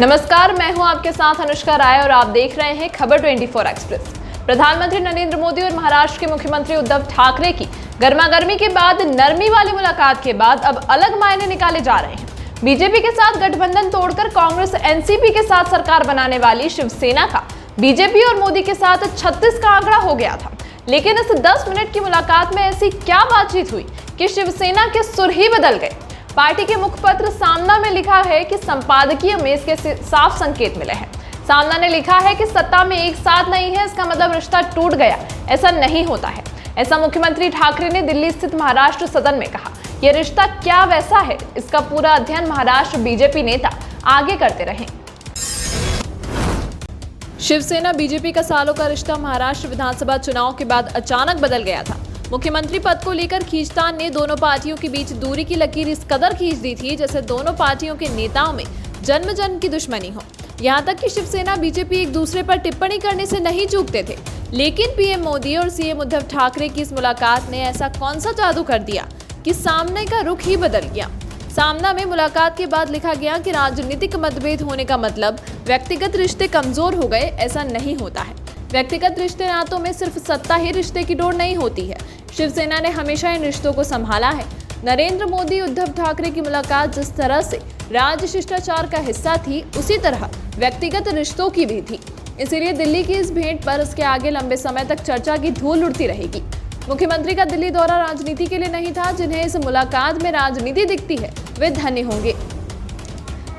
नमस्कार, मैं हूं आपके साथ अनुष्का राय और आप देख रहे हैं खबर 24 एक्सप्रेस। प्रधानमंत्री नरेंद्र मोदी और महाराष्ट्र के मुख्यमंत्री उद्धव ठाकरे की गर्मागर्मी के बाद नरमी वाली मुलाकात के बाद अब अलग मायने निकाले जा रहे हैं। बीजेपी के साथ गठबंधन तोड़कर कांग्रेस एनसीपी के साथ सरकार बनाने वाली शिवसेना का बीजेपी और मोदी के साथ 36 का आंकड़ा हो गया था। लेकिन इस 10 मिनट की मुलाकात में ऐसी क्या बातचीत हुई कि शिवसेना के सुर ही बदल गए। पार्टी के मुखपत्र सामना में लिखा है कि संपादकीय में इसके साफ संकेत मिले हैं। सामना ने लिखा है कि सत्ता में एक साथ नहीं है, इसका मतलब रिश्ता टूट गया। ऐसा नहीं होता है, ऐसा मुख्यमंत्री ठाकरे ने दिल्ली स्थित महाराष्ट्र सदन में कहा। यह रिश्ता क्या वैसा है, इसका पूरा अध्ययन महाराष्ट्र बीजेपी नेता आगे करते रहे। शिवसेना बीजेपी का सालों का रिश्ता महाराष्ट्र विधानसभा चुनाव के बाद अचानक बदल गया था। मुख्यमंत्री पद को लेकर खींचतान ने दोनों पार्टियों के बीच दूरी की लकीर इस कदर खींच दी थी जैसे दोनों पार्टियों के नेताओं में जन्म जन्म की दुश्मनी हो। यहां तक कि शिवसेना बीजेपी एक दूसरे पर टिप्पणी करने से नहीं चूकते थे। लेकिन पीएम मोदी और सीएम उद्धव ठाकरे की इस मुलाकात ने ऐसा कौन सा जादू कर दिया कि सामने का रुख ही बदल गया। सामना में मुलाकात के बाद लिखा गया कि राजनीतिक मतभेद होने का मतलब व्यक्तिगत रिश्ते कमजोर हो गए, ऐसा नहीं होता है। व्यक्तिगत रिश्ते नातों में सिर्फ सत्ता ही रिश्ते की डोर नहीं होती है। शिवसेना ने हमेशा इन रिश्तों को संभाला है। नरेंद्र मोदी उद्धव ठाकरे की मुलाकात जिस तरह से राज शिष्टाचार का हिस्सा थी, उसी तरह व्यक्तिगत रिश्तों की भी थी। इसीलिए दिल्ली की इस भेंट पर इसके आगे लंबे समय तक चर्चा की धूल उड़ती रहेगी। मुख्यमंत्री का दिल्ली दौरा राजनीति के लिए नहीं था। जिन्हें इस मुलाकात में राजनीति दिखती है वे धन्य होंगे।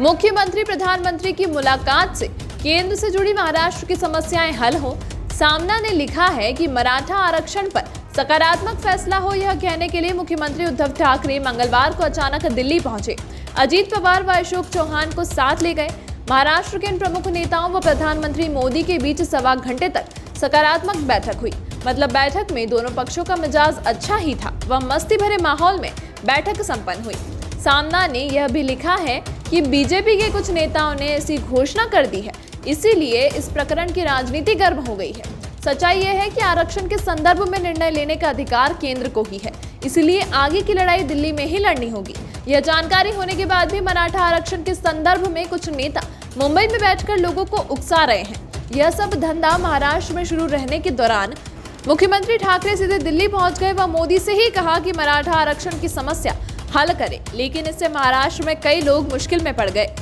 मुख्यमंत्री प्रधानमंत्री की मुलाकात से केंद्र से जुड़ी महाराष्ट्र की समस्याएं हल हो। सामना ने लिखा है कि मराठा आरक्षण पर सकारात्मक फैसला हो, यह कहने के लिए मुख्यमंत्री उद्धव ठाकरे मंगलवार को अचानक दिल्ली पहुंचे। अजीत पवार व अशोक चौहान को साथ ले गए। महाराष्ट्र के इन प्रमुख नेताओं व प्रधानमंत्री मोदी के बीच सवा घंटे तक सकारात्मक बैठक हुई। मतलब बैठक में दोनों पक्षों का मिजाज अच्छा ही था। वह मस्ती भरे माहौल में बैठक संपन्न हुई। सामना ने यह भी लिखा है कि बीजेपी के कुछ नेताओं ने ऐसी घोषणा कर दी है, इसीलिए इस प्रकरण की राजनीति गर्म हो गई है। सच्चाई यह है कि आरक्षण के संदर्भ में निर्णय लेने का अधिकार केंद्र को ही है, इसलिए आगे की लड़ाई दिल्ली में ही लड़नी होगी। यह जानकारी होने के बाद भी मराठा आरक्षण के संदर्भ में कुछ नेता मुंबई में बैठकर लोगों को उकसा रहे हैं। यह सब धंधा महाराष्ट्र में शुरू रहने के दौरान मुख्यमंत्री ठाकरे सीधे दिल्ली पहुंच गए व मोदी से ही कहा कि मराठा आरक्षण की समस्या हल करें, लेकिन इससे महाराष्ट्र में कई लोग मुश्किल में पड़ गए।